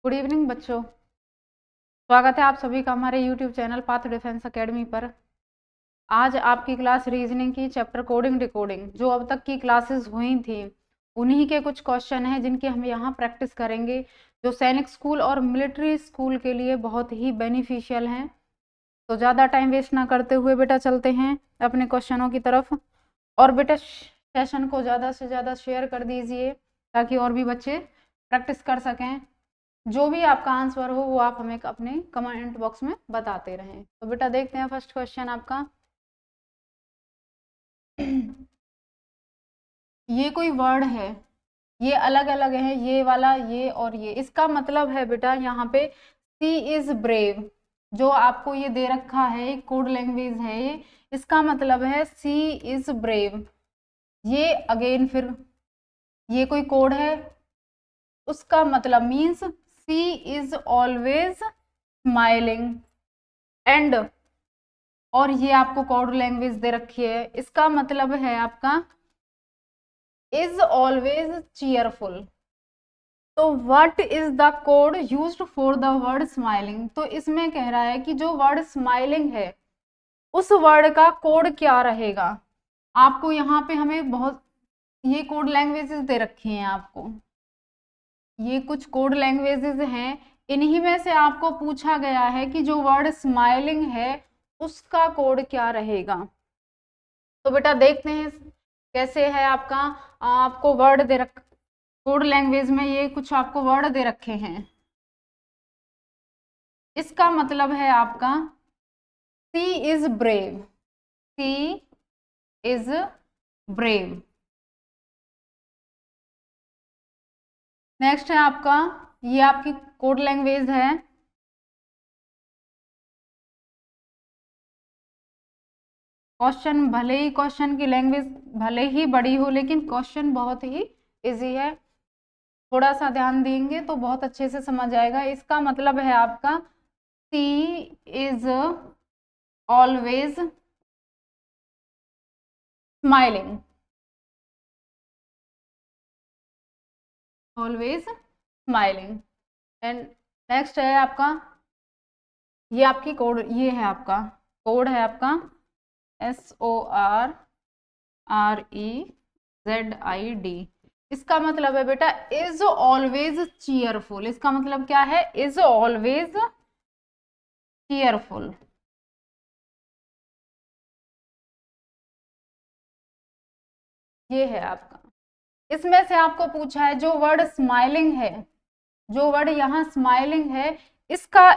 Good evening बच्चों। स्वागत है आप सभी का हमारे YouTube channel path defence academy पर। आज आपकी क्लास रीजनिंग की चैप्टर कोडिंग डिकोडिंग जो अब तक की क्लासेस हुई थी उन्हीं के कुछ क्वेश्चन हैं जिनकी हम यहाँ प्रैक्टिस करेंगे, जो सैनिक स्कूल और मिलिट्री स्कूल के लिए बहुत ही बेनिफिशियल हैं। तो ज़्यादा टाइम वेस्ट ना करते हुए बेटा चलते हैं अपने क्वेश्चनों की तरफ। और बेटा सेशन को ज़्यादा से ज़्यादा शेयर कर दीजिए ताकि और भी बच्चे प्रैक्टिस कर सकें। जो भी आपका आंसर हो वो आप हमें अपने कमेंट बॉक्स में बताते रहें। तो बेटा देखते हैं फर्स्ट क्वेश्चन आपका। ये कोई वर्ड है, ये अलग अलग है, ये वाला, ये और ये। इसका मतलब है बेटा यहाँ पे सी इज ब्रेव, जो आपको ये दे रखा है कोड लैंग्वेज है ये। इसका मतलब है सी इज ब्रेव। ये अगेन फिर ये कोई कोड है, उसका मतलब means C is always smiling. And और ये आपको कोड लैंग्वेज दे रखी है, इसका मतलब है आपका इज ऑलवेज चीयरफुल। तो what is the code used for the word smiling. तो इसमें कह रहा है कि जो वर्ड स्माइलिंग है उस वर्ड का कोड क्या रहेगा। आपको यहाँ पे हमें बहुत ये कोड लैंग्वेजेस दे रखी हैं आपको, ये कुछ कोड लैंग्वेजेस हैं। इन्हीं में से आपको पूछा गया है कि जो वर्ड स्माइलिंग है उसका कोड क्या रहेगा। तो बेटा देखते हैं कैसे है आपका। आपको वर्ड दे रख कोड लैंग्वेज में ये कुछ आपको वर्ड दे रखे हैं। इसका मतलब है आपका she is brave, she is brave. Next है आपका, ये आपकी कोड लैंग्वेज है। क्वेश्चन भले ही क्वेश्चन की लैंग्वेज भले ही बड़ी हो लेकिन क्वेश्चन बहुत ही इजी है। थोड़ा सा ध्यान देंगे तो बहुत अच्छे से समझ आएगा। इसका मतलब है आपका she is always smiling, always smiling. And next है आपका, ये आपकी कोड, ये है आपका कोड है आपका SORREZID। इसका मतलब है बेटा इज ऑलवेज चीयरफुल। इसका मतलब क्या है, इज ऑलवेज चीयरफुल। ये है आपका। इसमें से आपको पूछा है जो वर्ड स्माइलिंग है, जो वर्ड यहाँ स्माइलिंग है इसका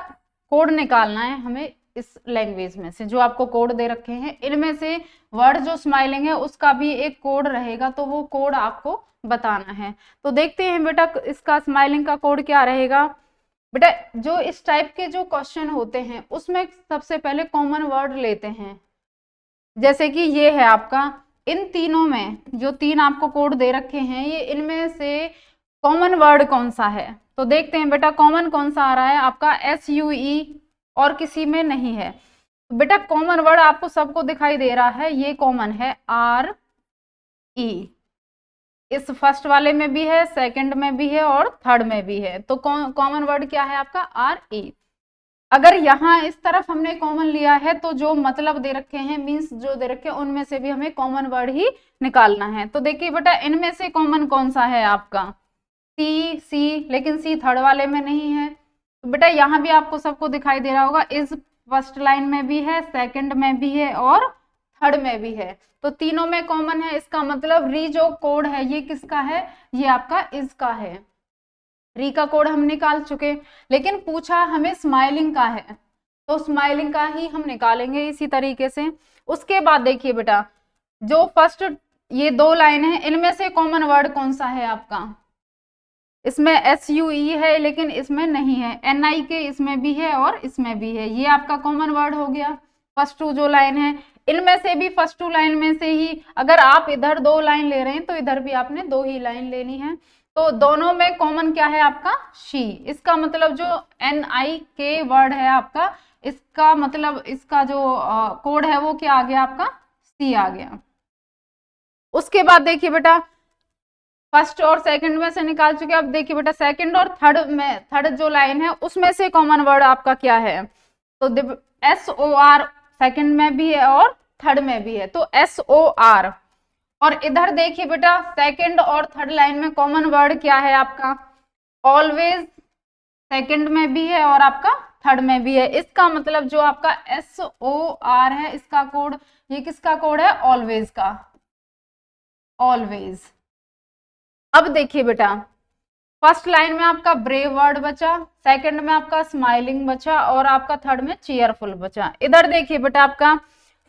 कोड निकालना है हमें। इस लैंग्वेज में से जो आपको कोड दे रखे हैं इनमें से वर्ड जो स्माइलिंग है उसका भी एक कोड रहेगा, तो वो कोड आपको बताना है। तो देखते हैं बेटा इसका स्माइलिंग का कोड क्या रहेगा। बेटा जो इस टाइप के जो क्वेश्चन होते हैं उसमें सबसे पहले कॉमन वर्ड लेते हैं। जैसे कि ये है आपका, इन तीनों में जो तीन आपको कोड दे रखे हैं ये इनमें से कॉमन वर्ड कौन सा है। तो देखते हैं बेटा कॉमन कौन सा आ रहा है आपका SUE, और किसी में नहीं है। तो बेटा कॉमन वर्ड आपको सबको दिखाई दे रहा है, ये कॉमन है RE। इस फर्स्ट वाले में भी है, सेकंड में भी है और थर्ड में भी है। तो कॉमन वर्ड क्या है आपका RE। अगर यहाँ इस तरफ हमने कॉमन लिया है तो जो मतलब दे रखे हैं मींस जो दे रखे हैं उनमें से भी हमें कॉमन वर्ड ही निकालना है। तो देखिए बेटा इनमें से कॉमन कौन सा है आपका सी, लेकिन सी थर्ड वाले में नहीं है। तो बेटा यहाँ भी आपको सबको दिखाई दे रहा होगा, इस फर्स्ट लाइन में भी है, सेकंड में भी है और थर्ड में भी है। तो तीनों में कॉमन है। इसका मतलब री जो कोड है ये किसका है, ये आपका इज का है। री का कोड हम निकाल चुके, लेकिन पूछा हमें स्माइलिंग का है तो स्माइलिंग का ही हम निकालेंगे इसी तरीके से। उसके बाद देखिए बेटा जो फर्स्ट ये दो लाइन है इनमें से कॉमन वर्ड कौन सा है आपका। इसमें SUE है लेकिन इसमें नहीं है, NIK इसमें भी है और इसमें भी है। ये आपका कॉमन वर्ड हो गया। फर्स्ट टू जो लाइन है इनमें से भी फर्स्ट टू लाइन में से ही, अगर आप इधर दो लाइन ले रहे हैं तो इधर भी आपने दो ही लाइन लेनी है। तो दोनों में कॉमन क्या है आपका शी। इसका मतलब जो NIK वर्ड है आपका, इसका मतलब इसका जो कोड है वो क्या आ गया आपका सी आ गया। उसके बाद देखिए बेटा फर्स्ट और सेकंड में से निकाल चुके। अब देखिए बेटा सेकंड और थर्ड में, थर्ड जो लाइन है उसमें से कॉमन वर्ड आपका क्या है, तो SOR सेकंड में भी है और थर्ड में भी है, तो SOR। और इधर देखिए बेटा सेकंड और थर्ड लाइन में कॉमन वर्ड क्या है आपका, ऑलवेज सेकंड में भी है और आपका थर्ड में भी है। इसका मतलब जो आपका SOR है इसका कोड, ये किसका कोड है, ऑलवेज का, ऑलवेज। अब देखिए बेटा फर्स्ट लाइन में आपका ब्रेव वर्ड बचा, सेकंड में आपका स्माइलिंग बचा और आपका थर्ड में चीयरफुल बचा। इधर देखिए बेटा आपका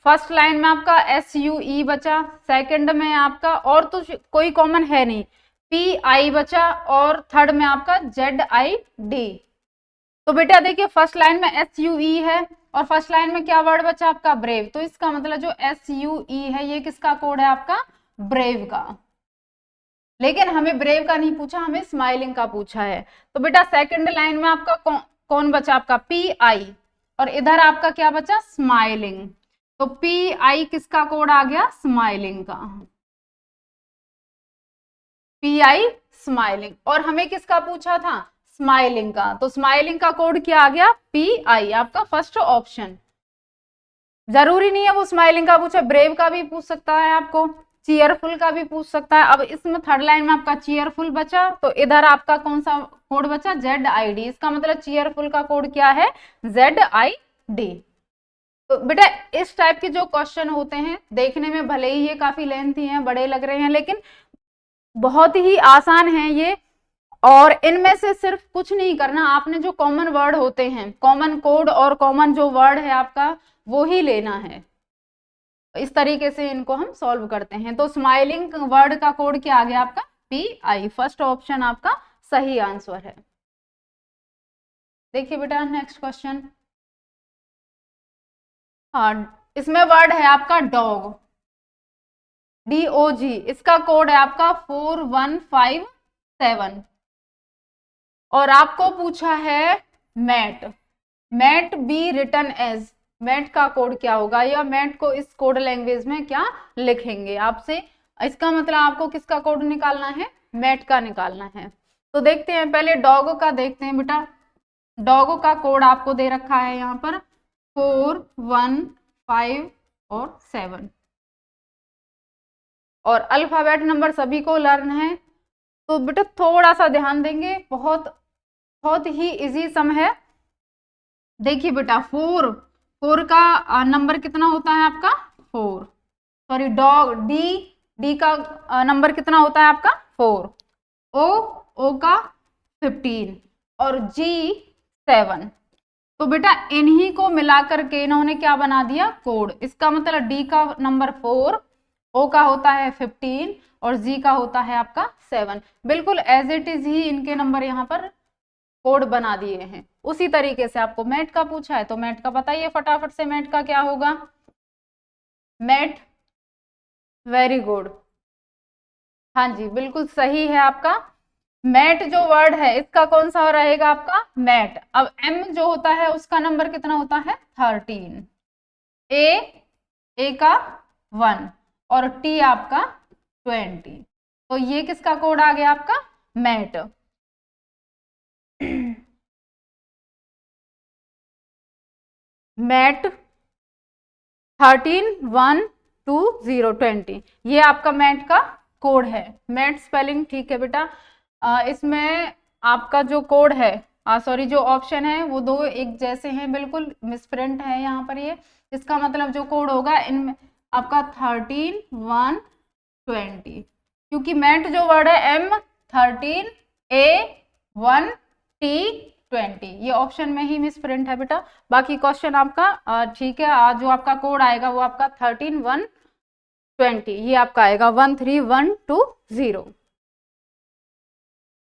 फर्स्ट लाइन में आपका SUE बचा, सेकंड में आपका और तो कोई कॉमन है नहीं, PI बचा और थर्ड में आपका ZID। तो बेटा देखिए फर्स्ट लाइन में SUE है और फर्स्ट लाइन में क्या वर्ड बचा आपका, ब्रेव। तो इसका मतलब जो SUE है ये किसका कोड है आपका, ब्रेव का। लेकिन हमें ब्रेव का नहीं पूछा, हमें स्माइलिंग का पूछा है। तो बेटा सेकंड लाइन में आपका कौन बचा, आपका PI, और इधर आपका क्या बचा, स्माइलिंग। तो PI किसका कोड आ गया, स्माइलिंग का, PI स्माइलिंग। और हमें किसका पूछा था, स्माइलिंग का, तो स्माइलिंग का कोड क्या आ गया, PI, आपका फर्स्ट ऑप्शन। जरूरी नहीं है वो स्माइलिंग का पूछे, ब्रेव का भी पूछ सकता है आपको, चीयरफुल का भी पूछ सकता है। अब इसमें थर्ड लाइन में आपका चीयरफुल बचा, तो इधर आपका कौन सा कोड बचा, ZID। इसका मतलब चीयरफुल का कोड क्या है, ZID। तो बेटा इस टाइप के जो क्वेश्चन होते हैं देखने में भले ही ये काफी लेंथी हैं, बड़े लग रहे हैं, लेकिन बहुत ही आसान है ये। और इनमें से सिर्फ कुछ नहीं करना, आपने जो कॉमन वर्ड होते हैं, कॉमन कोड और कॉमन जो वर्ड है आपका वो ही लेना है। इस तरीके से इनको हम सॉल्व करते हैं। तो स्माइलिंग वर्ड का कोड क्या आ गया आपका, PI, फर्स्ट ऑप्शन आपका सही आंसर है। देखिए बेटा नेक्स्ट क्वेश्चन, हाँ इसमें वर्ड है आपका डॉग, DOG। इसका कोड है आपका 4157 और आपको पूछा है mat, mat be written as, mat का कोड क्या होगा या मैट को इस कोड लैंग्वेज में क्या लिखेंगे आपसे। इसका मतलब आपको किसका कोड निकालना है, मैट का निकालना है। तो देखते हैं पहले डॉग का देखते हैं बेटा। डॉग का कोड आपको दे रखा है यहाँ पर 4, 1, 5 और 7 और अल्फाबेट नंबर सभी को लर्न है। तो बेटा थोड़ा सा ध्यान देंगे, बहुत बहुत ही इजी सम है। देखिए बेटा 4 का नंबर कितना होता है आपका 4, सॉरी डॉग डी का नंबर कितना होता है आपका 4, ओ का 15 और G 7। तो बेटा इन्हीं को मिलाकर के इन्होंने क्या बना दिया कोड। इसका मतलब D का नंबर 4, O का होता है 15 और G का होता है आपका 7। बिल्कुल एज इट इज ही इनके नंबर यहाँ पर कोड बना दिए हैं। उसी तरीके से आपको मैट का पूछा है तो मैट का बताइए फटाफट से, मैट का क्या होगा, मैट, वेरी गुड, हाँ जी बिल्कुल सही है आपका। मैट जो वर्ड है इसका कौन सा रहेगा आपका मैट। अब M जो होता है उसका नंबर कितना होता है 13, ए का 1 और T आपका 20। तो ये किसका कोड आ गया आपका मैट। मैट 13, 1, 2, 0, 20 ये आपका मैट का कोड है। मैट स्पेलिंग ठीक है बेटा। इसमें आपका जो कोड है सॉरी जो ऑप्शन है वो दो एक जैसे हैं, बिल्कुल मिसप्रिंट है यहाँ पर ये। इसका मतलब जो कोड होगा इनमें आपका 13, 1, 20 क्योंकि मैट जो वर्ड है M 13, A 1, T 20 ये ऑप्शन में ही मिसप्रिंट है बेटा। बाकी क्वेश्चन आपका ठीक है। जो आपका कोड आएगा वो आपका 13, 1, 20 ये आपका आएगा 1, 3, 1, 2, 0।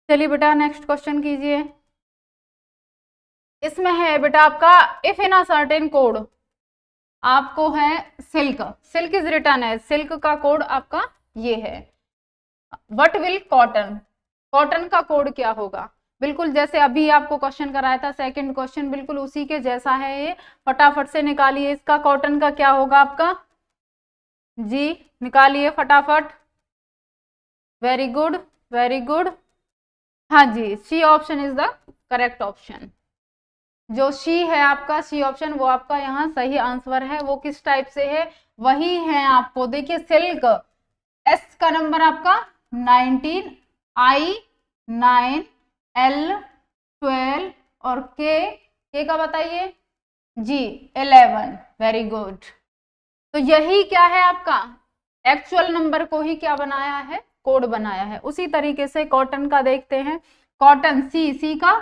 चलिए बेटा नेक्स्ट क्वेश्चन कीजिए। इसमें है बेटा आपका if in a certain code, आपको है सिल्क, सिल्क इज रिटर्न है, सिल्क का कोड आपका ये है। व्हाट विल कॉटन, कॉटन का कोड क्या होगा। बिल्कुल जैसे अभी आपको क्वेश्चन कराया था सेकंड क्वेश्चन बिल्कुल उसी के जैसा है ये, फटाफट से निकालिए। इसका कॉटन का क्या होगा आपका जी, निकालिए फटाफट, वेरी गुड, वेरी गुड। हाँ जी, C option is the correct option. जो सी है आपका, सी ऑप्शन, वो आपका यहाँ सही आंसर है। वो किस टाइप से है, वही है आपको, देखिए सिल्क, एस का नंबर आपका 19, आई 9, एल 12 और के का बताइए जी 11। Very good. तो यही क्या है आपका एक्चुअल नंबर को ही क्या बनाया है, कोड बनाया है। उसी तरीके से कॉटन का देखते हैं। कॉटन सी का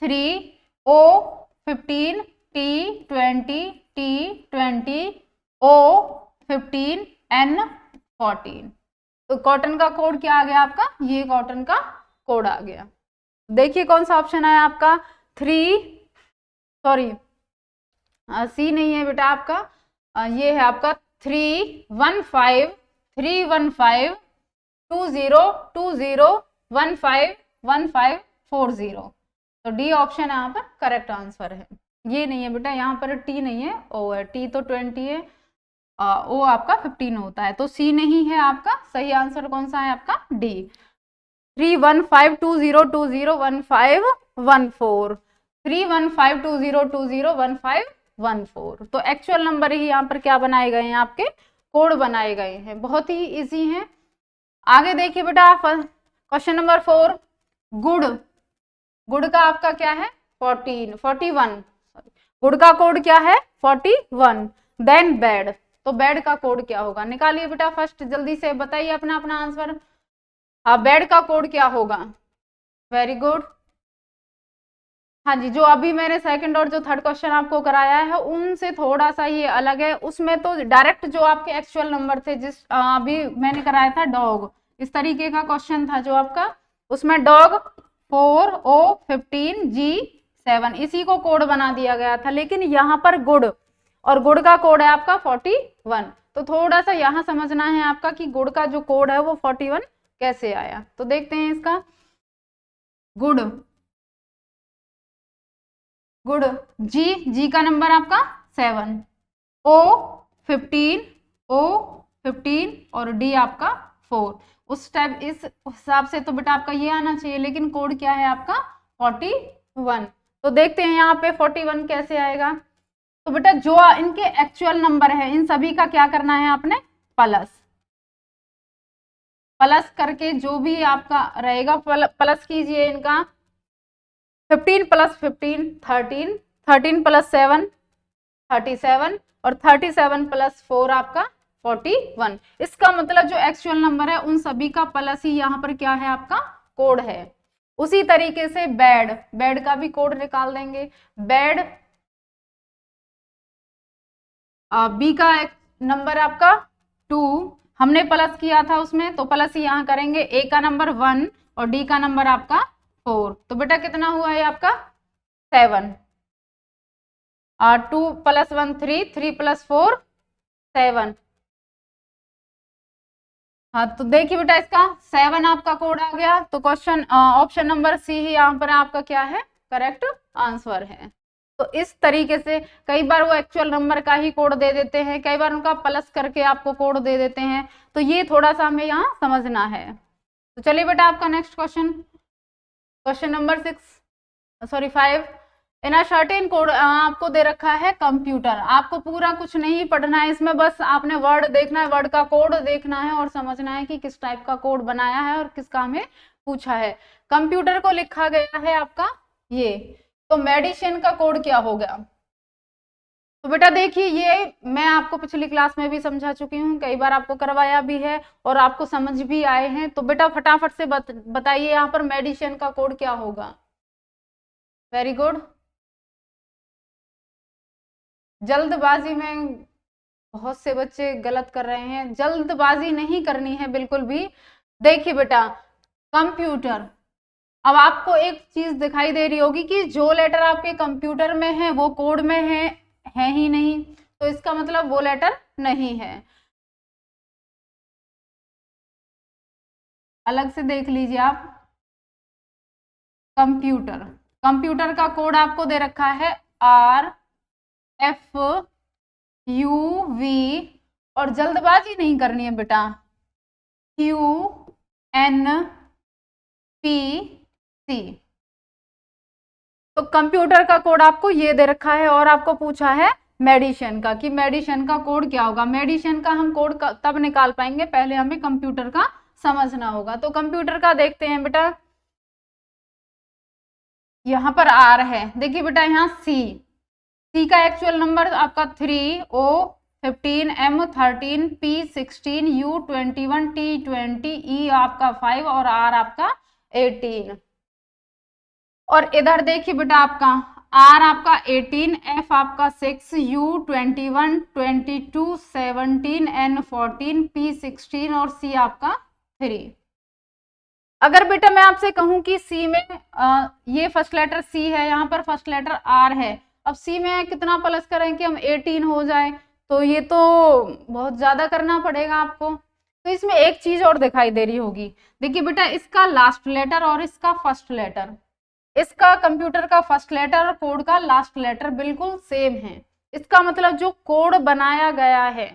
3, ओ 15, टी 20, टी 20, ओ 15, एन 14। तो कॉटन का कोड क्या आ गया आपका, ये कॉटन का कोड आ गया। देखिए कौन सा ऑप्शन है आपका, 3, सॉरी सी नहीं है बेटा आपका, ये है आपका 315 315 2020 151540। तो डी ऑप्शन यहाँ पर करेक्ट आंसर है। ये नहीं है बेटा, यहाँ पर टी नहीं है, ओ है। टी तो 20 है, ओ आपका 15 होता है, तो सी नहीं है आपका। सही आंसर कौन सा है आपका, डी 31520201514 31520201514। तो एक्चुअल नंबर ही यहाँ पर क्या बनाए गए हैं, आपके कोड बनाए गए हैं। बहुत ही इजी है। आगे देखिए बेटा, क्वेश्चन नंबर 4, गुड़। गुड़ का आपका क्या है 41, गुड़ का कोड क्या है 41। देन बेड, तो बेड का कोड क्या होगा, निकालिए बेटा फर्स्ट, जल्दी से बताइए अपना अपना आंसर। हाँ, बेड का कोड क्या होगा, वेरी गुड। हाँ जी, जो अभी मैंने सेकंड और जो थर्ड क्वेश्चन आपको कराया है उनसे थोड़ा सा ये अलग है। उसमें तो डायरेक्ट जो आपके एक्चुअल नंबर थे, जिस अभी मैंने कराया था डॉग, इस तरीके का क्वेश्चन था जो आपका, उसमें डॉग 4O15G7 इसी को कोड बना दिया गया था। लेकिन यहाँ पर गुड़, और गुड़ का कोड है आपका 41। तो थोड़ा सा यहाँ समझना है आपका कि गुड़ का जो कोड है वो 41 कैसे आया। तो देखते हैं इसका, गुड़, गुड, जी का नंबर आपका 7, O15 और डी आपका 4। उस टाइप इस हिसाब से तो बेटा आपका ये आना चाहिए, लेकिन कोड क्या है आपका 41। तो देखते हैं यहाँ पे 41 कैसे आएगा। तो बेटा जो इनके एक्चुअल नंबर है इन सभी का क्या करना है आपने, प्लस करके जो भी आपका रहेगा प्लस कीजिए इनका। 15 + 15 13, 13 + 7 37 और 37 + 4 आपका 41। इसका मतलब जो एक्चुअल नंबर है उन सभी का प्लस ही यहाँ पर क्या है आपका कोड है। उसी तरीके से बेड, बेड का भी कोड निकाल देंगे। बेड बी का नंबर आपका 2, हमने प्लस किया था उसमें, तो प्लस ही यहाँ करेंगे। ए का नंबर 1 और डी का नंबर आपका 4। तो बेटा कितना हुआ है आपका 7, 2 + 1 3, 3 + 4 7। हाँ, तो देखिए बेटा इसका 7 आपका कोड आ गया। तो क्वेश्चन ऑप्शन नंबर सी ही यहाँ पर आपका क्या है, करेक्ट आंसर है। तो इस तरीके से कई बार वो एक्चुअल नंबर का ही कोड दे देते हैं, कई बार उनका प्लस करके आपको कोड दे देते हैं। तो ये थोड़ा सा हमें यहाँ समझना है। तो चलिए बेटा आपका next question, question number 5, in a certain code आपको दे रखा है कंप्यूटर। आपको पूरा कुछ नहीं पढ़ना है इसमें, बस आपने वर्ड देखना है, वर्ड का कोड देखना है और समझना है कि किस टाइप का कोड बनाया है और किसका हमें पूछा है। कंप्यूटर को लिखा गया है आपका ये, तो मेडिसिन का कोड क्या होगा। तो बेटा देखिए, ये मैं आपको पिछली क्लास में भी समझा चुकी हूँ, कई बार आपको करवाया भी है और आपको समझ भी आए हैं। तो बेटा फटाफट से बताइए यहाँ पर मेडिसिन का कोड क्या होगा। Very good. जल्दबाजी में बहुत से बच्चे गलत कर रहे हैं, जल्दबाजी नहीं करनी है बिल्कुल भी। देखिए बेटा कंप्यूटर, अब आपको एक चीज दिखाई दे रही होगी कि जो लेटर आपके कंप्यूटर में है वो कोड में है ही नहीं, तो इसका मतलब वो लेटर नहीं है। अलग से देख लीजिए आप। कंप्यूटर, कंप्यूटर का कोड आपको दे रखा है RFUV, और जल्दबाजी नहीं करनी है बेटा, QN PC। तो कंप्यूटर का कोड आपको ये दे रखा है और आपको पूछा है मेडिसिन का, कि मेडिसिन का कोड क्या होगा। मेडिसिन का हम कोड तब निकाल पाएंगे, पहले हमें कंप्यूटर का समझना होगा। तो कंप्यूटर का देखते हैं बेटा, यहाँ पर R है, देखिए बेटा यहाँ C का एक्चुअल नंबर आपका 3, O 15, M 13, P 16, U 21, T 20, E आपका 5 और R आपका 18। और इधर देखिए बेटा आपका R आपका 18, F आपका 6, U 21, 22, 17, N 14, P 16 और C आपका 3। अगर बेटा मैं आपसे कहूं कि C में ये फर्स्ट लेटर C है, यहाँ पर फर्स्ट लेटर R है, अब C में कितना प्लस करें कि हम 18 हो जाए, तो ये तो बहुत ज्यादा करना पड़ेगा आपको। तो इसमें एक चीज और दिखाई दे रही होगी, देखिए बेटा इसका लास्ट लेटर और इसका फर्स्ट लेटर, इसका कंप्यूटर का फर्स्ट लेटर और कोड का लास्ट लेटर बिल्कुल सेम है। इसका मतलब जो कोड बनाया गया है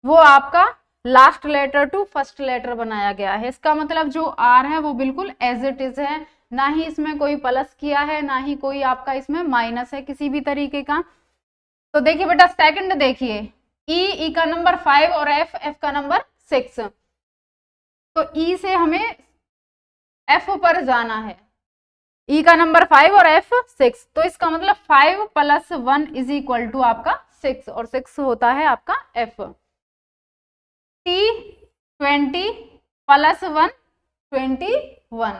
वो आपका last letter to first letter बनाया गया है। इसका मतलब जो R है वो बिल्कुल एज इट इज है, ना ही इसमें कोई प्लस किया है, ना ही कोई आपका इसमें माइनस है किसी भी तरीके का। तो देखिए बेटा सेकंड देखिए, E का नंबर 5 और F का नंबर 6। तो E से हमें F पर जाना है, E का नंबर 5 और F 6, तो इसका मतलब 5 + 1 = आपका 6 और 6 होता है आपका F। T 20 + 1 21,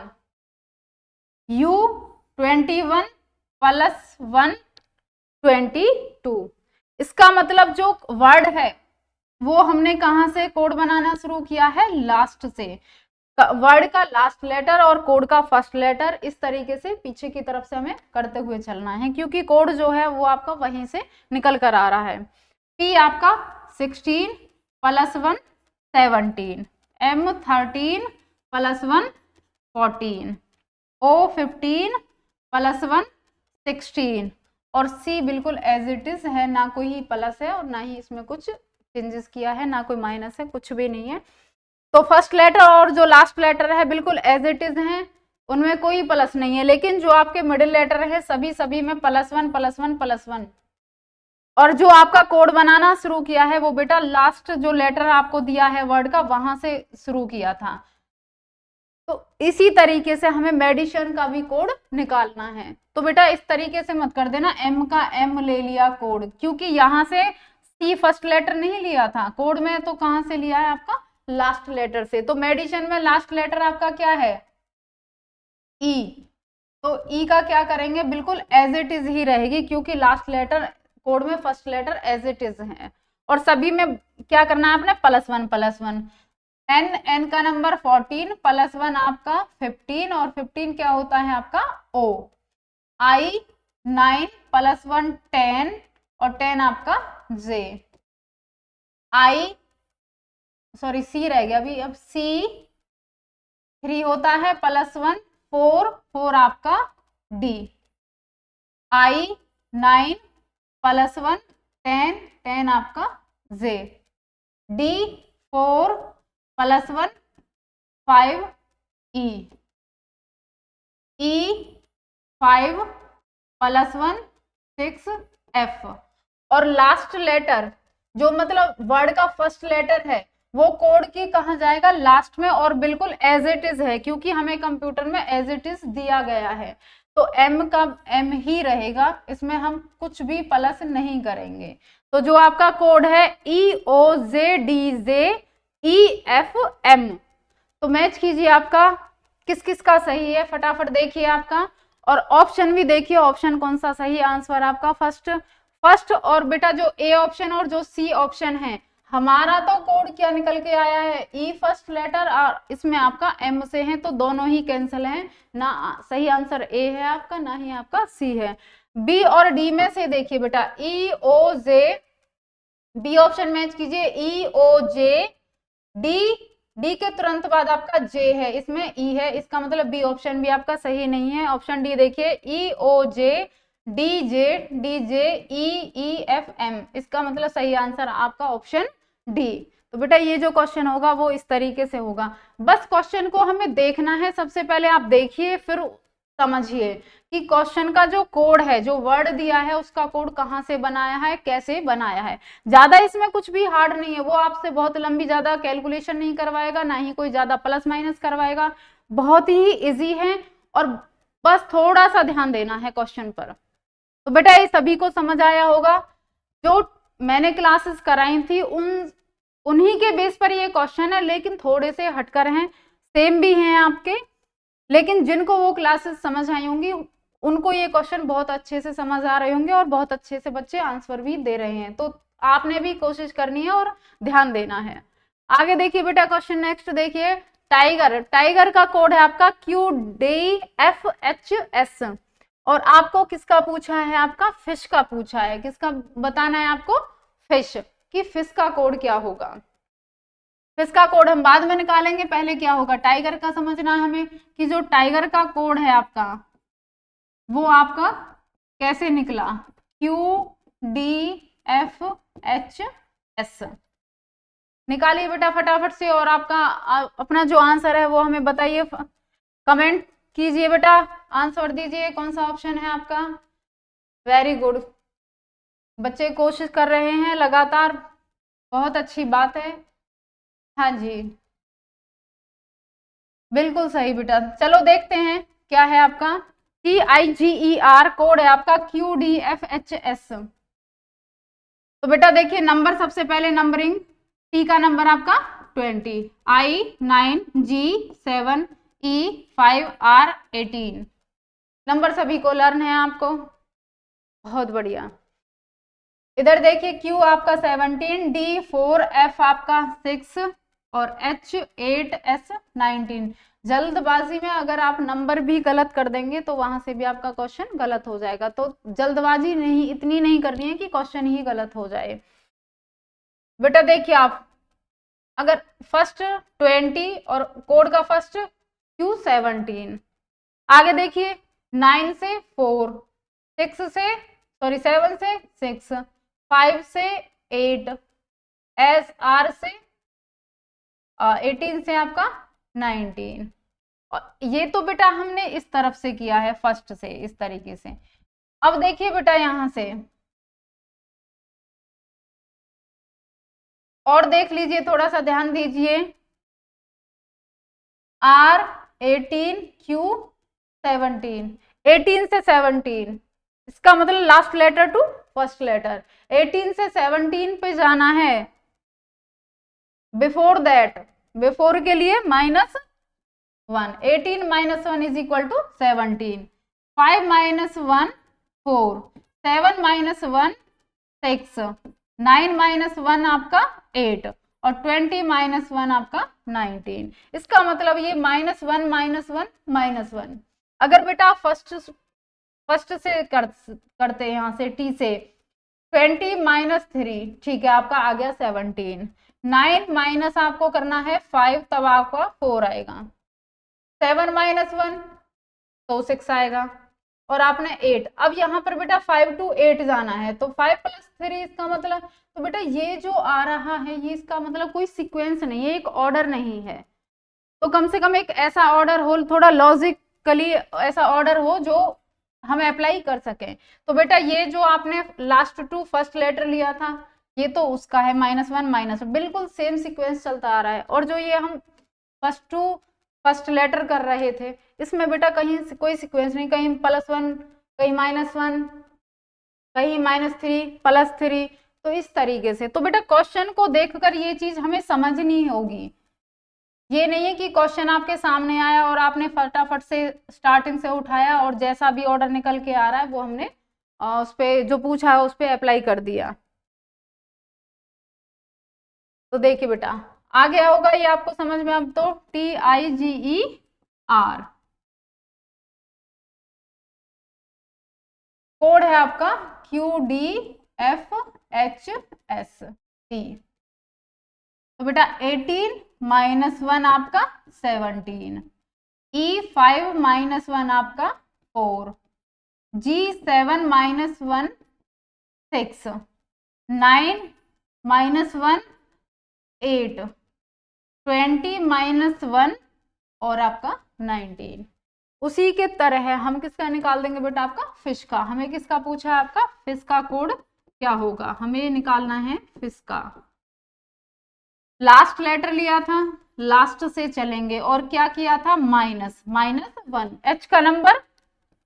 U 21 + 1 22। इसका मतलब जो वर्ड है वो हमने कहां से कोड बनाना शुरू किया है, लास्ट से। वर्ड का लास्ट लेटर और कोड का फर्स्ट लेटर इस तरीके से पीछे की तरफ से हमें करते हुए चलना है, क्योंकि कोड जो है वो आपका वहीं से निकल कर आ रहा है। P आपका 16 + 1 17, M 13 + 1 14, O 15 + 1 16 और C बिल्कुल एज इट इज है, ना कोई प्लस है और ना ही इसमें कुछ चेंजेस किया है, ना कोई माइनस है, कुछ भी नहीं है। तो फर्स्ट लेटर और जो लास्ट लेटर है बिल्कुल एज इट इज हैं, उनमें कोई प्लस नहीं है, लेकिन जो आपके मिडिल लेटर है सभी में +1 +1 +1। और जो आपका कोड बनाना शुरू किया है वो बेटा लास्ट जो लेटर आपको दिया है वर्ड का वहां से शुरू किया था। तो इसी तरीके से हमें मेडिसिन का भी कोड निकालना है। तो बेटा इस तरीके से मत कर देना M का M ले लिया कोड, क्योंकि यहाँ से C फर्स्ट लेटर नहीं लिया था कोड में, तो कहां से लिया है आपका लास्ट लेटर से। तो मेडिसिन में लास्ट लेटर आपका क्या है, E। तो E का क्या करेंगे, बिल्कुल एज इट इज ही रहेगी, क्योंकि लास्ट लेटर कोड में first letter as it is है। और सभी में क्या करना है आपने, +1 +1। N का नंबर 14 + 1 आपका 15 और 15 क्या होता है आपका O। I 9 + 1 10 और 10 आपका J। C रह गया अभी, अब C 3 होता है +1 4 आपका D। I 9 + 1 10 आपका J। D 4 + 1 5 E। E 5 + 1 6 F। और लास्ट लेटर जो मतलब वर्ड का फर्स्ट लेटर है वो कोड की कहा जाएगा लास्ट में, और बिल्कुल एज इट इज है, क्योंकि हमें कंप्यूटर में एज इट इज दिया गया है। तो M का M ही रहेगा, इसमें हम कुछ भी प्लस नहीं करेंगे। तो जो आपका कोड है EOJDJEFM, तो मैच कीजिए आपका किस किस का सही है, फटाफट देखिए आपका, और ऑप्शन भी देखिए ऑप्शन कौन सा सही आंसर आपका फर्स्ट। और बेटा जो A ऑप्शन और जो C ऑप्शन है, हमारा तो कोड क्या निकल के आया है, E फर्स्ट लेटर और इसमें आपका M से है, तो दोनों ही कैंसिल हैं, ना सही आंसर A है आपका, ना ही आपका C है। B और D में से देखिए बेटा EOJ, B ऑप्शन मैच कीजिए EOJ, D के तुरंत बाद आपका J है, इसमें E है, इसका मतलब B ऑप्शन भी आपका सही नहीं है। ऑप्शन डी देखिए EOJ DJ EEFM, इसका मतलब सही आंसर आपका ऑप्शन डी। तो बेटा ये जो क्वेश्चन होगा वो इस तरीके से होगा। बस क्वेश्चन को हमें देखना है, सबसे पहले आप देखिए फिर समझिए कि क्वेश्चन का जो कोड है, जो वर्ड दिया है उसका कोड कहाँ से बनाया है, कैसे बनाया है। ज्यादा इसमें कुछ भी हार्ड नहीं है, वो आपसे बहुत लंबी ज्यादा कैलकुलेशन नहीं करवाएगा, ना ही कोई ज्यादा प्लस माइनस करवाएगा, बहुत ही इजी है और बस थोड़ा सा ध्यान देना है क्वेश्चन पर। तो बेटा ये सभी को समझ आया होगा, जो मैंने क्लासेस कराई थी उन्हीं के बेस पर ये क्वेश्चन है, लेकिन थोड़े से हटकर हैं, सेम भी हैं आपके, लेकिन जिनको वो क्लासेस समझ आई होंगी उनको ये क्वेश्चन बहुत अच्छे से समझ आ रहे होंगे और बहुत अच्छे से बच्चे आंसर भी दे रहे हैं। तो आपने भी कोशिश करनी है और ध्यान देना है। आगे देखिए बेटा क्वेश्चन नेक्स्ट देखिए, टाइगर, टाइगर का कोड है आपका QDFHS और आपको किसका पूछा है, आपका फिश का पूछा है। किसका बताना है आपको, फिश, कि फिश का कोड क्या होगा। फिश का कोड हम बाद में निकालेंगे, पहले क्या होगा टाइगर का समझना है हमें, कि जो टाइगर का कोड है आपका वो आपका कैसे निकला, QDFHS। निकालिए बेटा फटाफट से और आपका अपना जो आंसर है वो हमें बताइए, कमेंट कीजिए बेटा, आंसर दीजिए कौन सा ऑप्शन है आपका। वेरी गुड, बच्चे कोशिश कर रहे हैं लगातार, बहुत अच्छी बात है। हाँ जी बिल्कुल सही बेटा। चलो देखते हैं क्या है आपका, TIGER कोड है आपका QDFHS। तो बेटा देखिए नंबर, सबसे पहले नंबरिंग, T का नंबर आपका 20, I 9, G 7, E 5, R 18। Number सभी को लर्न है आपको, बहुत बढ़िया। इधर देखिए Q आपका 17, D 4, F आपका 6 और H 8, S 19। जल्दबाजी में अगर आप नंबर भी गलत कर देंगे तो वहां से भी आपका क्वेश्चन गलत हो जाएगा, तो जल्दबाजी नहीं, इतनी नहीं करनी है कि क्वेश्चन ही गलत हो जाए। बेटा देखिए आप अगर फर्स्ट 20 और कोड का फर्स्ट Q 17, आगे देखिए 9 से 4, 6 से 7 से 6, 5 से 8, SR से 18 से आपका 19। और ये तो बेटा हमने इस तरफ से किया है, फर्स्ट से इस तरीके से। अब देखिए बेटा यहां से और देख लीजिए, थोड़ा सा ध्यान दीजिए, R 18, Q 17, 18 से 17, इसका मतलब last letter to first letter. 18 से 17 पे जाना है, बिफोर दैट, बिफोर के लिए -1, 18 - 1 इज इक्वल टू 17, 5 - 1 4, 7 - 1 6, 9 - 1 आपका 8 और 20 - 1 आपका 19। इसका मतलब ये -1 -1 -1। अगर बेटा फर्स्ट से करते हैं, यहां से T से 20 - 3, ठीक है आपका आ गया 17, 9 माइनस आपको करना है 5, तब आपका 4 आएगा, 7 - 1 तो 6 आएगा और आपने 8। अब यहाँ पर बेटा 5 to 8 जाना है, तो 5 + 3 इसका मतलब, तो बेटा ये जो आ रहा है ये इसका मतलब कोई सीक्वेंस नहीं है, एक ऑर्डर नहीं है। तो कम से कम एक ऐसा ऑर्डर हो, थोड़ा लॉजिकली ऐसा ऑर्डर हो जो हम अप्लाई कर सकें। तो बेटा ये जो आपने लास्ट टू फर्स्ट लेटर लिया था ये तो उसका है -1 बिल्कुल सेम सीक्वेंस चलता आ रहा है। और जो ये हम फर्स्ट टू फर्स्ट लेटर कर रहे थे इसमें बेटा कहीं कोई सीक्वेंस नहीं, कहीं +1 कहीं -1 कहीं -3 +3, तो इस तरीके से। तो बेटा क्वेश्चन को देखकर ये चीज हमें समझनी होगी, ये नहीं है कि क्वेश्चन आपके सामने आया और आपने फटाफट से स्टार्टिंग से उठाया और जैसा भी ऑर्डर निकल के आ रहा है वो हमने उस पे जो पूछा है उस पे अप्लाई कर दिया। तो देखिए बेटा आ गया होगा ये आपको समझ में अब, तो TIGER कोड है आपका QDFHS। तो बेटा 18 - 1 आपका 17, E5 - 1 आपका 4, G7 - 1 6, 9 - 1 8, 20 माइनस 1 और आपका 19। उसी के तरह हम किसका निकाल देंगे बेटा, आपका फिश का। हमें किसका पूछा है, आपका फिश का कोड क्या होगा, हमें निकालना है फिश का। लास्ट लेटर लिया था, लास्ट से चलेंगे, और क्या किया था, -1। एच का नंबर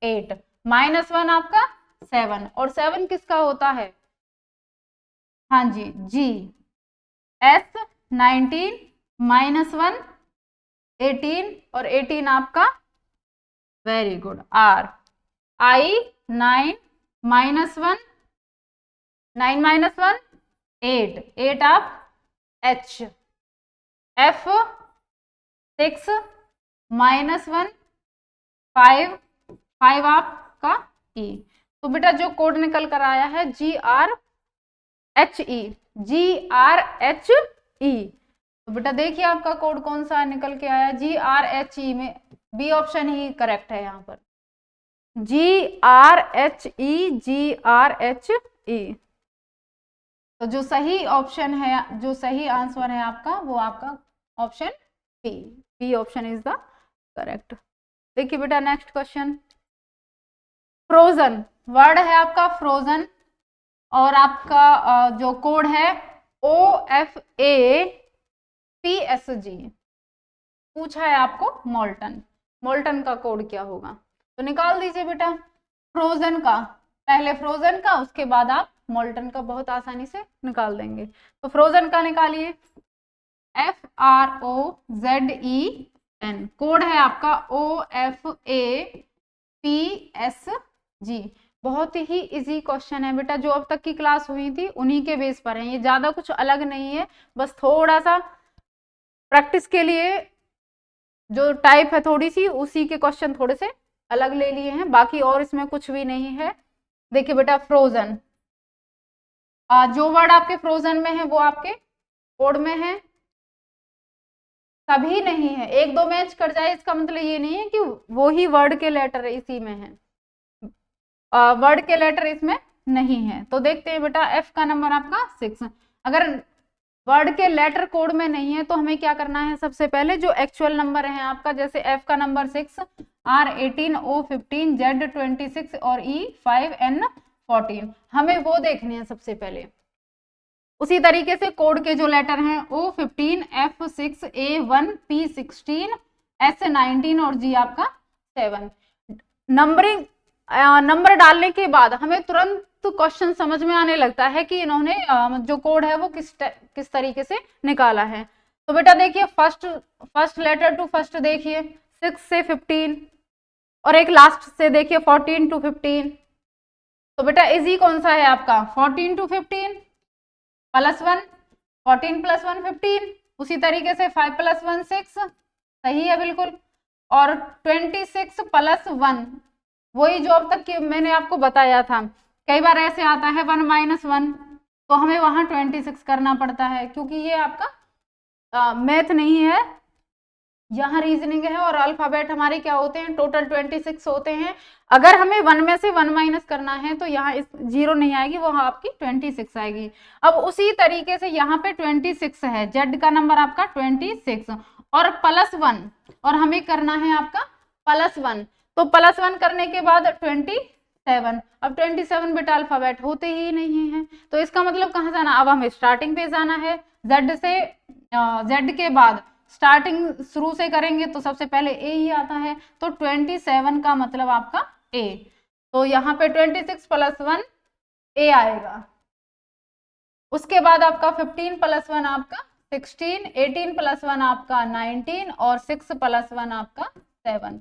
8, -1 आपका 7, और 7 किसका होता है, हाँ जी, जी। S 19 -1 18, और 18 आपका, वेरी गुड, R। I 9 -1 9 -1 8, 8 आप H। F 6 -1 5, 5 आपका E। तो बेटा जो कोड निकल कर आया है GRHE, GRHE। तो बेटा देखिए आपका कोड कौन सा निकल के आया, GRHE में बी ऑप्शन ही करेक्ट है यहाँ पर, GRHE, GRHE। तो जो सही ऑप्शन है, जो सही आंसर है आपका, वो आपका option B, B option is the correct. देखिए बेटा नेक्स्ट क्वेश्चन, फ्रोजन वर्ड है आपका, फ्रोजन, और आपका जो कोड है OFAPSG। पूछा है आपको मोल्टन, मोल्टन का कोड क्या होगा, तो निकाल दीजिए बेटा फ्रोजन का, पहले फ्रोजन का, उसके बाद आप मोल्टन का बहुत आसानी से निकाल देंगे। तो फ्रोजन का निकालिए, FROZEN, कोड है आपका OFAPSG। बहुत ही इजी क्वेश्चन है बेटा, जो अब तक की क्लास हुई थी उन्हीं के बेस पर है, ये ज्यादा कुछ अलग नहीं है, बस थोड़ा सा प्रैक्टिस के लिए जो टाइप है थोड़ी सी, उसी के क्वेश्चन थोड़े से अलग ले लिए हैं, बाकी और इसमें कुछ भी नहीं है। देखिए बेटा फ्रोजन, जो वर्ड आपके फ्रोजन में है वो आपके कोड में है, सभी नहीं है, एक दो मैच कर जाए इसका मतलब ये नहीं है कि वो ही वर्ड के लेटर इसी में है, वर्ड के लेटर इसमें नहीं है। तो देखते हैं बेटा, एफ का नंबर आपका 6, अगर वर्ड के लेटर कोड में नहीं है तो हमें क्या करना है, सबसे पहले जो एक्चुअल नंबर है आपका, जैसे एफ का नंबर 6, R 18, O 15, Z 26 और E 5, N 14, हमें वो देखने हैं सबसे पहले। उसी तरीके से कोड के जो लेटर हैं O 15, F 6, A 1, P 16, S 19 और G आपका 7। नंबरिंग नंबर डालने के बाद हमें तुरंत क्वेश्चन समझ में आने लगता है कि इन्होंने जो कोड है वो किस तरीके से निकाला है। तो बेटा देखिए फर्स्ट लेटर टू फर्स्ट देखिए 6 से 15, और एक लास्ट से देखिए 14 to 15। तो बेटा इजी कौन सा है आपका, 14 to 15 +1, 14 + 1 15, उसी तरीके से 5 + 1 6, सही है बिल्कुल, और 26 + 1 वही जो अब तक कि मैंने आपको बताया था। कई बार ऐसे आता है 1 - 1, तो हमें वहां 26 करना पड़ता है, क्योंकि ये आपका मैथ नहीं है, यहाँ रीजनिंग है, और अल्फाबेट हमारे क्या होते हैं, टोटल 26 होते हैं। अगर हमें 1 में से 1 माइनस करना है तो यहाँ इस 0 नहीं आएगी, वहां आपकी 26 आएगी। अब उसी तरीके से यहाँ पे 26 है, जेड का नंबर आपका 26 और +1, और हमें करना है आपका +1, तो +1 करने के बाद 27। अब 27 बेटा अल्फाबेट होते ही नहीं है, तो इसका मतलब कहाँ जाना, अब हमें स्टार्टिंग पे जाना है, जेड से जेड के बाद स्टार्टिंग शुरू से करेंगे तो सबसे पहले ए ही आता है, तो 27 का मतलब आपका ए, तो यहाँ पे 26 + 1 ए आएगा। उसके बाद आपका 15 + 1 आपका 16, 18 + 1 आपका 19 और 6 + 1 आपका 7।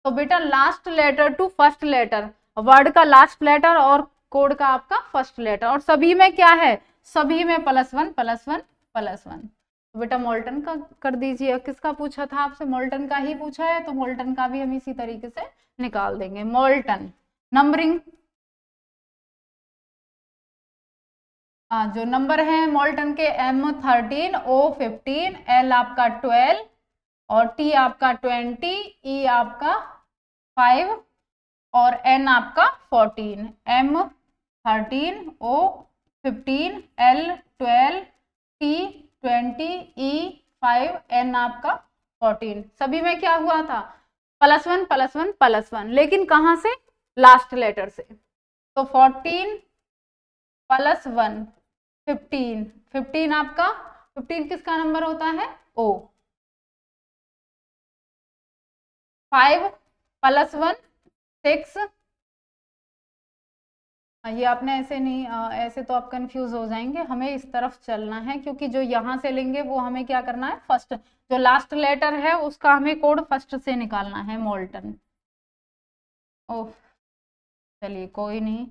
तो बेटा last letter to first letter, word का लास्ट लेटर और कोड का आपका फर्स्ट लेटर, और सभी में क्या है, सभी में +1 +1 +1। तो बेटा मोल्टन का कर दीजिए, किसका पूछा था आपसे, मोल्टन का ही पूछा है, तो मोल्टन का भी हम इसी तरीके से निकाल देंगे। मोल्टन नंबरिंग, जो नंबर है मोल्टन के M13, O 15, L आपका 12 और T आपका 20, E आपका 5 और N आपका 14। M13, O 15, L 12, T 20, E 5, N आपका 14। सभी में क्या हुआ था, +1 +1 +1, लेकिन कहाँ से, लास्ट लेटर से। तो 14 +1 15, 15 आपका, 15 किसका नंबर होता है, O। 5 +1 6, ये आपने ऐसे नहीं, ऐसे तो आप कंफ्यूज हो जाएंगे, हमें इस तरफ चलना है, क्योंकि जो यहाँ से लेंगे वो हमें क्या करना है, फर्स्ट जो लास्ट लेटर है उसका हमें कोड फर्स्ट से निकालना है, मोल्टन। ओह चलिए कोई नहीं,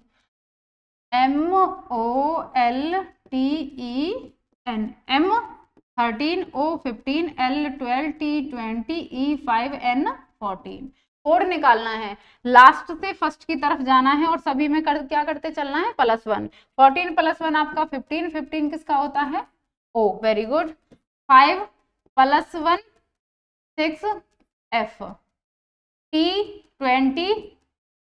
MOLTEN, M 13, O 15, L 12, T 20, E 5, N 14। Code निकालना है, लास्ट से फर्स्ट की तरफ जाना है और सभी में क्या करते चलना है, +1। 14 +1 आपका 15, 15 किसका होता है, O, very good. 5 +1 6 F, T 20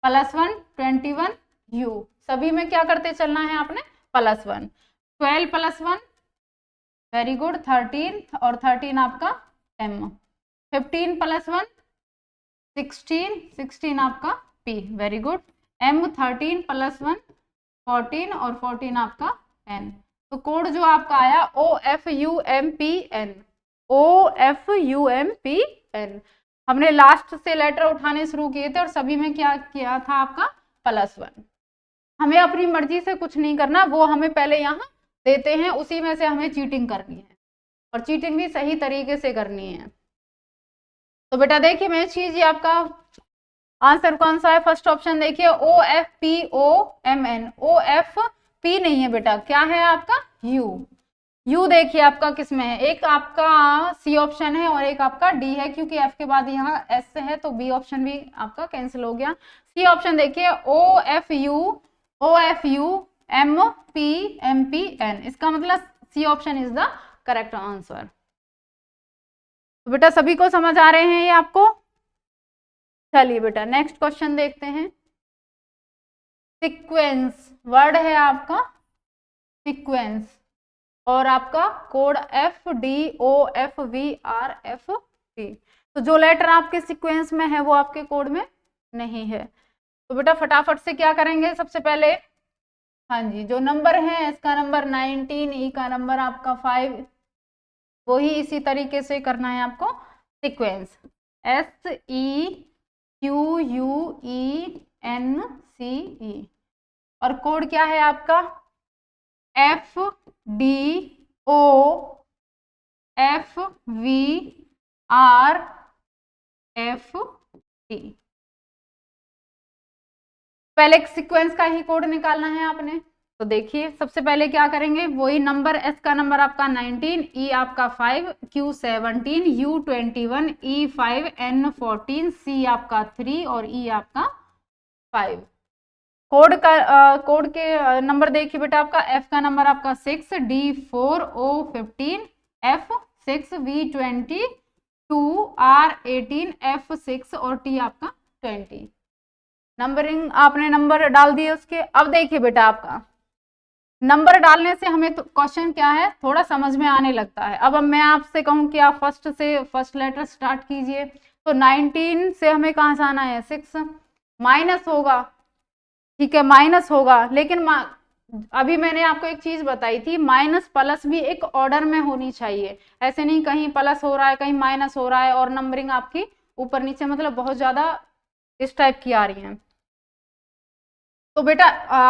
+1 21 U, सभी में क्या करते चलना है आपने, +1। 12 +1 वेरी गुड 13, और 13 आपका M। 15 +1 16, 16 आपका P, वेरी गुड। M 13 +1 14, और 14 आपका N। तो कोड जो आपका आया OFUMPN, OFUMPN। हमने लास्ट से लेटर उठाने शुरू किए थे और सभी में क्या किया था आपका, +1। हमें अपनी मर्जी से कुछ नहीं करना, वो हमें पहले यहाँ देते हैं, उसी में से हमें चीटिंग करनी है, और चीटिंग भी सही तरीके से करनी है। तो बेटा देखिए मैच कीजिए, आपका आंसर कौन सा है, फर्स्ट ऑप्शन देखिए OFPOMN। OFP नहीं है बेटा, क्या है आपका, U देखिए आपका किसमें है, एक आपका C ऑप्शन है और एक आपका D है, क्योंकि F के बाद यहाँ S है तो B ऑप्शन भी आपका कैंसिल हो गया। C ऑप्शन देखिए OFUMPMPN, इसका मतलब C option is the correct answer. तो बेटा सभी को समझ आ रहे हैं ये आपको, चलिए बेटा नेक्स्ट क्वेश्चन देखते हैं। सीक्वेंस वर्ड है आपका, सीक्वेंस, और आपका कोड FDOFVRFT। तो जो लेटर आपके सीक्वेंस में है वो आपके कोड में नहीं है। तो बेटा फटाफट से क्या करेंगे, सबसे पहले हाँ जी, जो नंबर है इसका नंबर 19, ई का नंबर आपका 5, वही इसी तरीके से करना है आपको। सीक्वेंस SEQUENCE, और कोड क्या है आपका, FDOFVRFT। पहले सीक्वेंस का ही कोड निकालना है आपने। तो देखिए सबसे पहले क्या करेंगे, वही नंबर, S का नंबर आपका 19, E आपका 5, Q 17, U 21, E 5, N 14, C आपका 3 और E आपका 5। कोड के नंबर देखिए बेटा, आपका F का नंबर आपका 6, D 4, O 15, F 6, V 20, 2 R 18, F 6 और T आपका 20। नंबरिंग आपने नंबर डाल दिए उसके। अब देखिए बेटा, आपका नंबर डालने से हमें तो क्वेश्चन क्या है, थोड़ा समझ में आने लगता है। अब मैं आपसे कहूं कि आप फर्स्ट से फर्स्ट लेटर स्टार्ट कीजिए, तो 19 से हमें कहां से आना है, 6 माइनस होगा, ठीक है माइनस होगा, लेकिन अभी मैंने आपको एक चीज बताई थी, माइनस प्लस भी एक ऑर्डर में होनी चाहिए, ऐसे नहीं कहीं प्लस हो रहा है कहीं माइनस हो रहा है और नंबरिंग आपकी ऊपर नीचे मतलब बहुत ज्यादा इस टाइप की आ रही है। तो बेटा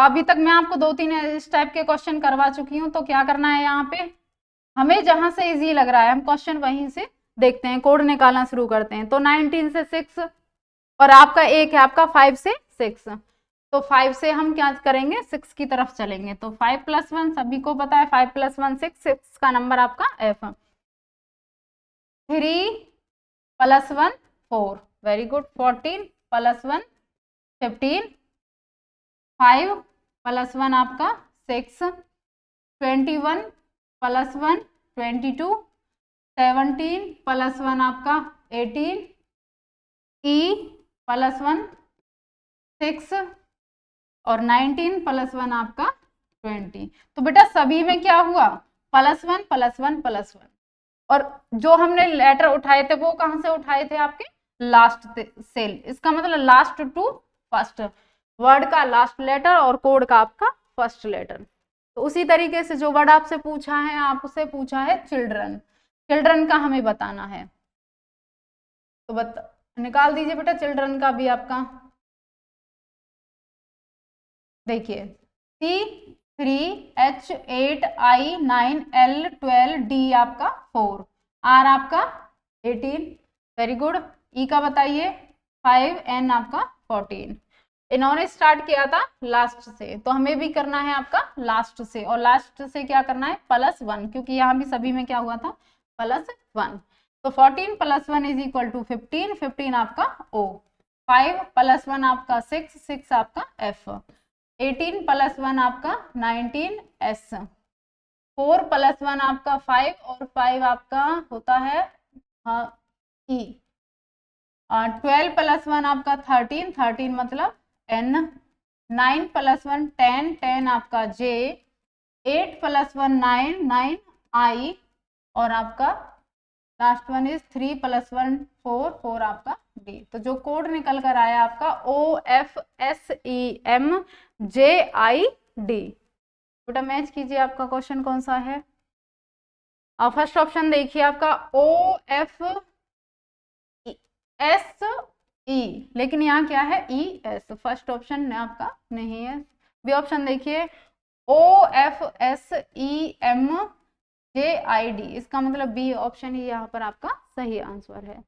अभी तक मैं आपको 2-3 इस टाइप के क्वेश्चन करवा चुकी हूँ, तो क्या करना है यहाँ पे, हमें जहां से इजी लग रहा है हम क्वेश्चन वहीं से देखते हैं, कोड निकालना शुरू करते हैं। तो 19 से 6 और आपका एक है आपका 5 से 6, तो 5 से हम क्या करेंगे, 6 की तरफ चलेंगे। तो 5 + 1 सभी को पता है, 5 + 1 6, 6 का नंबर आपका F। 3 + 1 4, very good. 14 + 1 15, 5 + 1 आपका 6, 21 + 1 22, 17 + 1 आपका 18, E + 1 6 और 19 + 1 आपका 20। तो बेटा सभी में क्या हुआ, +1 +1 +1। और जो हमने लेटर उठाए थे वो कहां से उठाए थे, आपके लास्ट से। इसका मतलब लास्ट टू फर्स्ट, वर्ड का लास्ट लेटर और कोड का आपका फर्स्ट लेटर। तो उसी तरीके से जो वर्ड आपसे पूछा है, आपसे पूछा है चिल्ड्रन, चिल्ड्रन का हमें बताना है। तो निकाल दीजिए बेटा चिल्ड्रन का भी आपका। देखिए C3H8I9L12D आपका 4, R आपका 18, वेरी गुड। ई का बताइए 5, N आपका 14। इन्होंने स्टार्ट किया था लास्ट से, तो हमें भी करना है आपका लास्ट से, और लास्ट से क्या करना है +1, क्योंकि यहाँ भी सभी में क्या हुआ था +1। तो 14 + 1 = 15, 15 आपका O, 5 + 1 आपका 6, 6 आपका F, 18 + 1 आपका 19 S, 4 + 1 आपका 5, और 5 आपका होता है E, 12 + 1 आपका 13, 13 मतलब N, 9 + 1 10, 10 आपका J, 8 + 1 9, 9 I, और आपका लास्ट वन इज 3 + 1 4, 4 आपका D। तो जो कोड निकल कर आया आपका OFSEMJID। बेटा मैच कीजिए, आपका क्वेश्चन कौन सा है। फर्स्ट ऑप्शन देखिए आपका OFSE, लेकिन यहाँ क्या है ES, फर्स्ट ऑप्शन आपका नहीं है। बी ऑप्शन देखिए OFSEMJID, इसका मतलब बी ऑप्शन ही यहाँ पर आपका सही आंसर है।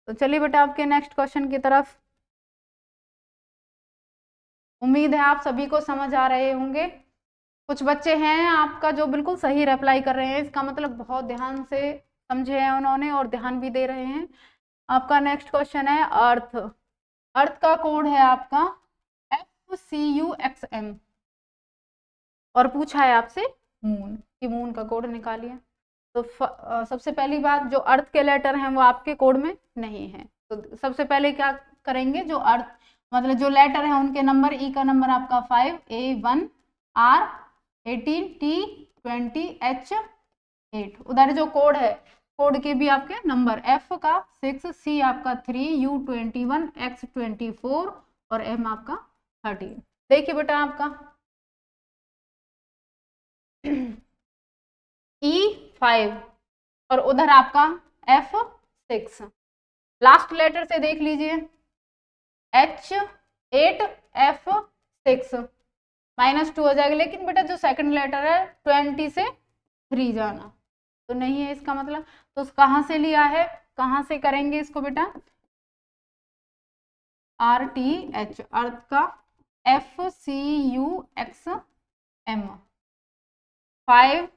तो चलिए बेटा आपके नेक्स्ट क्वेश्चन की तरफ। उम्मीद है आप सभी को समझ आ रहे होंगे। कुछ बच्चे हैं आपका जो बिल्कुल सही रिप्लाई कर रहे हैं, इसका मतलब बहुत ध्यान से समझे हैं उन्होंने और ध्यान भी दे रहे हैं। आपका नेक्स्ट क्वेश्चन है अर्थ। अर्थ का कोड है आपका FCUXM, और पूछा है आपसे मून, कि मून का कोड निकालिए। तो सबसे पहली बात, जो अर्थ के लेटर हैं वो आपके कोड में नहीं है। तो सबसे पहले क्या करेंगे, जो अर्थ मतलब जो लेटर है उनके नंबर, ई का नंबर आपका 5, A1, R 18, T 20, H 8। उधर जो कोड है, कोड के भी आपके नंबर, F का 6, C आपका 3, U 21, X 24, और M आपका 13। देखिए बेटा आपका E5 और उधर आपका F6। लास्ट लेटर से देख लीजिए, H8 F6 -2 हो जाएगा, लेकिन बेटा जो सेकंड लेटर है 20 से 3 जाना तो नहीं है इसका मतलब। तो कहां से लिया है, कहां से करेंगे इसको बेटा, RTH, अर्थ का FCUXM 5,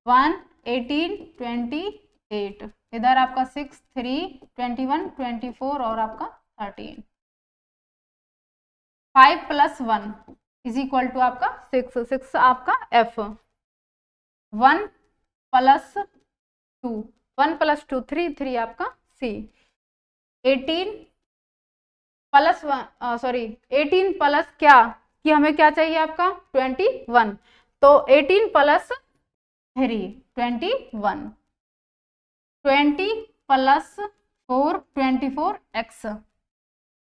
1, 18, 28, इधर आपका 6, 3, 21, 24, और आपका 13। 5 + 1 = आपका 6, 6 आपका F, 1 + 2, 1 + 2 3, 3 आपका C, 18 प्लस क्या, कि हमें क्या चाहिए आपका 21, तो 18 + 3 21, 20 + 4 24x,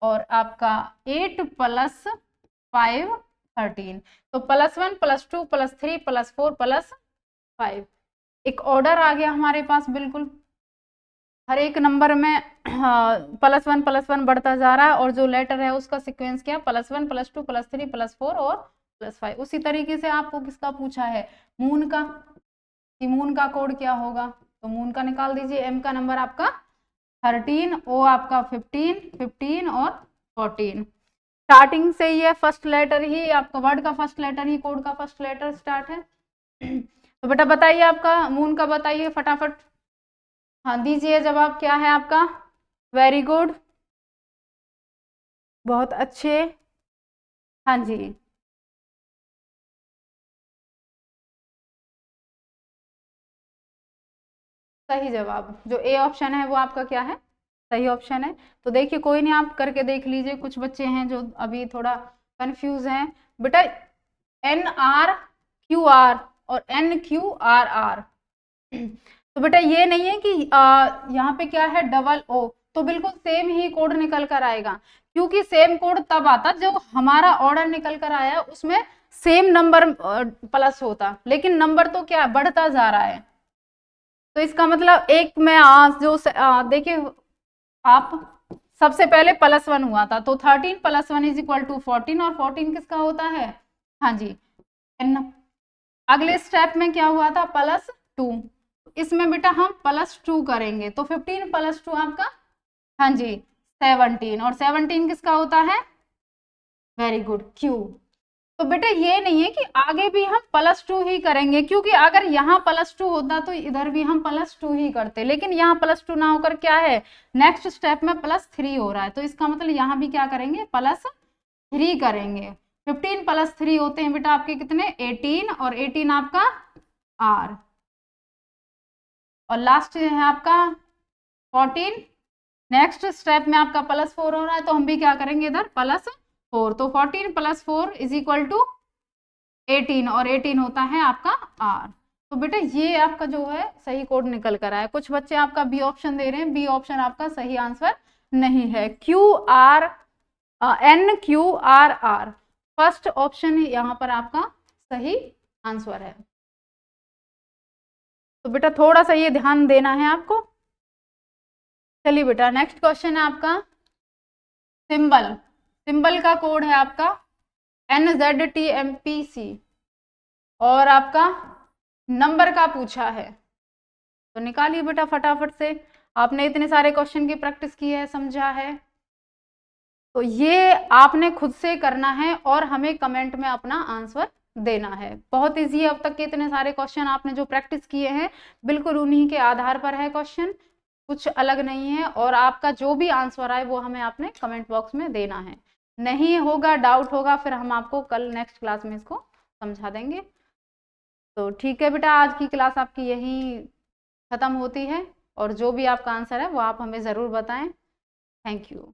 और आपका 8 + 5 13। तो +1 +2 +3 +4 +5, एक ऑर्डर आ गया हमारे पास बिल्कुल, हर एक नंबर में +1 +1 बढ़ता जा रहा है, और जो लेटर है उसका सीक्वेंस क्या, +1 +2 +3 +4 और +5। उसी तरीके से आपको किसका पूछा है, मून का, कि मून का कोड क्या होगा। तो मून का निकाल दीजिए, एम का नंबर आपका 13, ओ आपका 15, 15 और 14। स्टार्टिंग से ये फर्स्ट लेटर ही आपका, वर्ड का फर्स्ट लेटर ही कोड का फर्स्ट लेटर स्टार्ट है। तो बेटा बताइए आपका मून का, बताइए फटाफट। हाँ दीजिए जवाब, क्या है आपका, वेरी गुड, बहुत अच्छे, हाँ जी सही जवाब, जो ए ऑप्शन है वो आपका क्या है, सही ऑप्शन है। तो देखिए कोई नहीं, आप करके देख लीजिए, कुछ बच्चे हैं जो अभी थोड़ा कंफ्यूज हैं। बेटा NRQR और NQRR। तो बेटा ये नहीं है कि यहाँ पे क्या है डबल O, तो बिल्कुल सेम ही कोड निकल कर आएगा, क्योंकि सेम कोड तब आता जब हमारा ऑर्डर निकल कर आया उसमें सेम नंबर प्लस होता, लेकिन नंबर तो क्या बढ़ता जा रहा है। तो इसका मतलब एक में जो देखिए आप सबसे पहले +1 हुआ था, तो 13 + 1 = 14, और 14 किसका होता है, हाँ जी n। अगले स्टेप में क्या हुआ था +2, इसमें बेटा हम +2 करेंगे, तो 15 + 2 आपका, हाँ जी 17, और 17 किसका होता है, वेरी गुड Q। तो बेटा ये नहीं है कि आगे भी हम +2 ही करेंगे, क्योंकि अगर यहाँ +2 होता तो इधर भी हम +2 ही करते, लेकिन यहाँ +2 ना होकर क्या है नेक्स्ट स्टेप में +3 हो रहा है, तो इसका मतलब यहाँ भी क्या करेंगे +3 करेंगे। 15 + 3 होते हैं बेटा आपके कितने 18, और 18 आपका R, और लास्ट है आपका 14। नेक्स्ट स्टेप में आपका +4 हो रहा है, तो हम भी क्या करेंगे इधर +4, तो 14 + 4 = 18, और 18 होता है आपका R। तो बेटा ये आपका जो है सही कोड निकल कर आया। कुछ बच्चे आपका बी ऑप्शन दे रहे हैं, बी ऑप्शन आपका सही आंसर नहीं है, NQRR फर्स्ट ऑप्शन यहाँ पर आपका सही आंसर है। तो बेटा थोड़ा सा ये ध्यान देना है आपको। चलिए बेटा नेक्स्ट क्वेश्चन है आपका सिंबल, सिंबल का कोड है आपका NZTMPC, और आपका नंबर का पूछा है, तो निकालिए बेटा फटाफट से। आपने इतने सारे क्वेश्चन की प्रैक्टिस की है, समझा है, तो ये आपने खुद से करना है और हमें कमेंट में अपना आंसर देना है। बहुत इजी है, अब तक के इतने सारे क्वेश्चन आपने जो प्रैक्टिस किए हैं बिल्कुल उन्हीं के आधार पर है क्वेश्चन, कुछ अलग नहीं है, और आपका जो भी आंसर आए वो हमें आपने कमेंट बॉक्स में देना है। नहीं होगा, डाउट होगा, फिर हम आपको कल नेक्स्ट क्लास में इसको समझा देंगे। तो ठीक है बेटा, आज की क्लास आपकी यही खत्म होती है, और जो भी आपका आंसर है वो आप हमें ज़रूर बताएं। Thank you.